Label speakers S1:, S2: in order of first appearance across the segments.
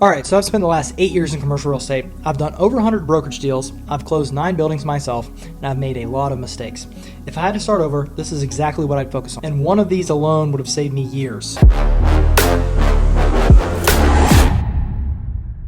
S1: All right, so I've spent the last 8 years in commercial real estate. I've done over 100 brokerage deals. I've closed 9 buildings myself, and I've made a lot of mistakes. If I had to start over, this is exactly what I'd focus on. And one of these alone would have saved me years.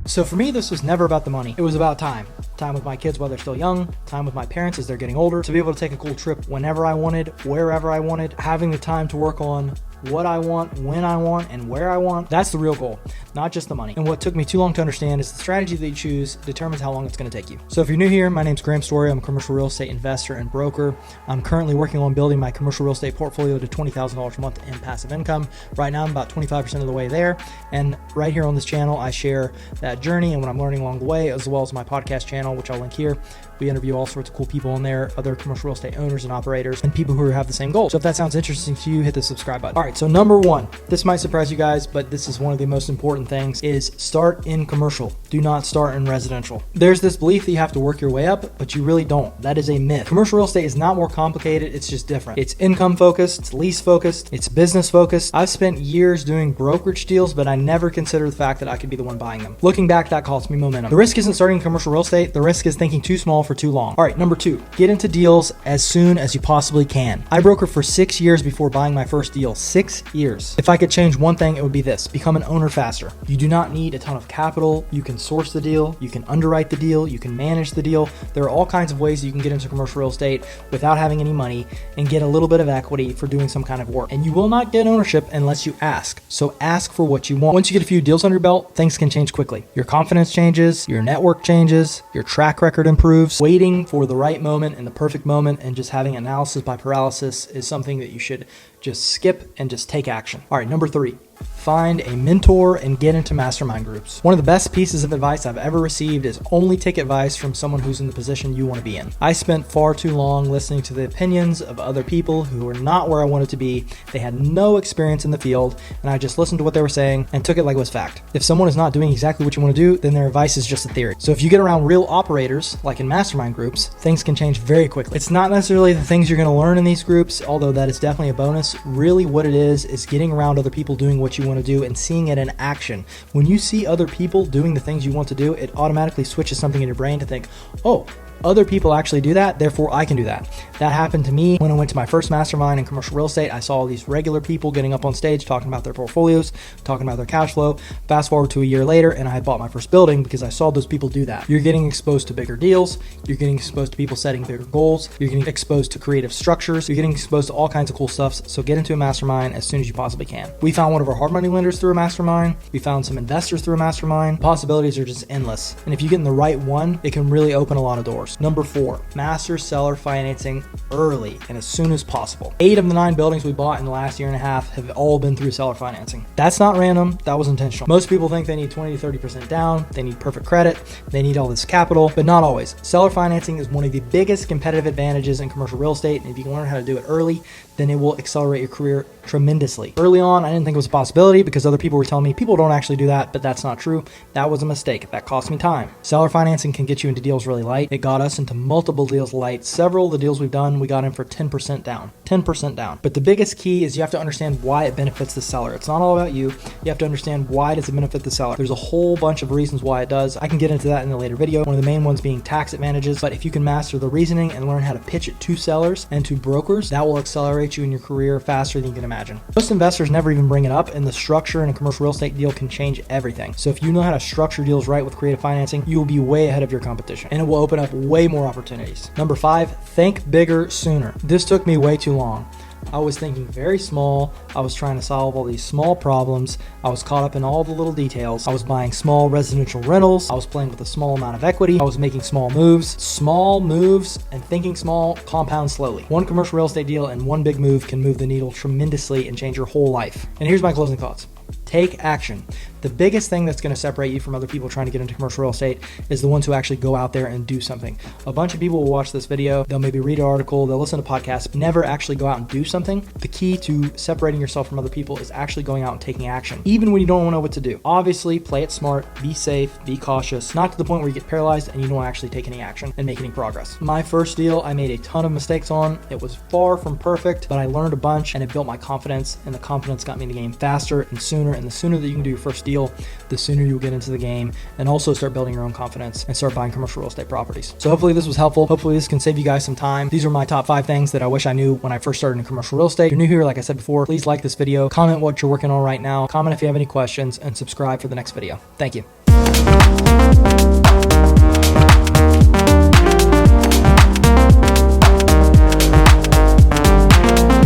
S1: So for me, this was never about the money. It was about time. Time with my kids while they're still young, time with my parents as they're getting older, to be able to take a cool trip whenever I wanted, wherever I wanted, having the time to work on what I want, when I want, and where I want. That's the real goal, not just the money. And what took me too long to understand is the strategy that you choose determines how long it's going to take you. So if you're new here, my name's Graham Story. I'm a commercial real estate investor and broker. I'm currently working on building my commercial real estate portfolio to $20,000 a month in passive income. Right now, I'm about 25% of the way there. And right here on this channel, I share that journey and what I'm learning along the way, as well as my podcast channel, which I'll link here. We interview all sorts of cool people on there, other commercial real estate owners and operators, and people who have the same goals. So if that sounds interesting to you, hit the subscribe button. All right, so number one, this might surprise you guys, but this is one of the most important things, is start in commercial. Do not start in residential. There's this belief that you have to work your way up, but you really don't. That is a myth. Commercial real estate is not more complicated, it's just different. It's income focused, it's lease focused, it's business focused. I've spent years doing brokerage deals, but I never considered the fact that I could be the one buying them. Looking back, that cost me momentum. The risk isn't starting in commercial real estate, the risk is thinking too small for too long. All right, number two, get into deals as soon as you possibly can. I brokered for 6 years before buying my first deal. 6 years. If I could change one thing, it would be this: become an owner faster. You do not need a ton of capital. You can source the deal, you can underwrite the deal, you can manage the deal. There are all kinds of ways that you can get into commercial real estate without having any money and get a little bit of equity for doing some kind of work. And you will not get ownership unless you ask. So ask for what you want. Once you get a few deals under your belt, things can change quickly. Your confidence changes, your network changes, your track record improves. Waiting for the right moment and the perfect moment and just having analysis by paralysis is something that you should just skip and just take action. All right, number three, find a mentor and get into mastermind groups. One of the best pieces of advice I've ever received is only take advice from someone who's in the position you want to be in. I spent far too long listening to the opinions of other people who were not where I wanted to be. They had no experience in the field, and I just listened to what they were saying and took it like it was fact. If someone is not doing exactly what you want to do, then their advice is just a theory. So if you get around real operators, like in mastermind groups, things can change very quickly. It's not necessarily the things you're going to learn in these groups, although that is definitely a bonus. Really what it is getting around other people doing what you want to do and seeing it in action. When you see other people doing the things you want to do, it automatically switches something in your brain to think, oh, other people actually do that, therefore I can do that. That happened to me when I went to my first mastermind in commercial real estate. I saw all these regular people getting up on stage talking about their portfolios, talking about their cash flow. Fast forward to a year later, and I had bought my first building because I saw those people do that. You're getting exposed to bigger deals. You're getting exposed to people setting bigger goals. You're getting exposed to creative structures. You're getting exposed to all kinds of cool stuff. So get into a mastermind as soon as you possibly can. We found one of our hard money lenders through a mastermind. We found some investors through a mastermind. Possibilities are just endless. And if you get in the right one, it can really open a lot of doors. Number four, master seller financing early and as soon as possible. 8 of the 9 buildings we bought in the last year and a half have all been through seller financing. That's not random, that was intentional. Most people think they need 20 to 30% down, they need perfect credit, they need all this capital, but not always. Seller financing is one of the biggest competitive advantages in commercial real estate, and if you can learn how to do it early, then it will accelerate your career tremendously. Early on, I didn't think it was a possibility because other people were telling me people don't actually do that, but that's not true. That was a mistake. That cost me time. Seller financing can get you into deals really light. It got us into multiple deals light. Several of the deals we've done, we got in for 10% down. 10% down. But the biggest key is you have to understand why it benefits the seller. It's not all about you. You have to understand why does it benefit the seller. There's a whole bunch of reasons why it does. I can get into that in a later video. One of the main ones being tax advantages. But if you can master the reasoning and learn how to pitch it to sellers and to brokers, that will accelerate you in your career faster than you can imagine. Most investors never even bring it up, and the structure in a commercial real estate deal can change everything. So if you know how to structure deals right with creative financing, you will be way ahead of your competition, and it will open up way more opportunities. Number 5, think bigger sooner. This took me way too long. I was thinking very small. I was trying to solve all these small problems. I was caught up in all the little details. I was buying small residential rentals. I was playing with a small amount of equity. I was making small moves. Small moves and thinking small compound slowly. One commercial real estate deal and one big move can move the needle tremendously and change your whole life. And here's my closing thoughts. Take action. The biggest thing that's going to separate you from other people trying to get into commercial real estate is the ones who actually go out there and do something. A bunch of people will watch this video, they'll maybe read an article, they'll listen to podcasts, but never actually go out and do something. The key to separating yourself from other people is actually going out and taking action, even when you don't know what to do. Obviously, play it smart, be safe, be cautious, not to the point where you get paralyzed and you don't actually take any action and make any progress. My first deal, I made a ton of mistakes on. It was far from perfect, but I learned a bunch and it built my confidence, and the confidence got me in the game faster and sooner. And the sooner that you can do your first deal, deal, the sooner you'll get into the game and also start building your own confidence and start buying commercial real estate properties. So hopefully this was helpful. Hopefully this can save you guys some time. These are my top 5 things that I wish I knew when I first started in commercial real estate. If you're new here, like I said before, please like this video, comment what you're working on right now, comment if you have any questions, and subscribe for the next video. Thank you.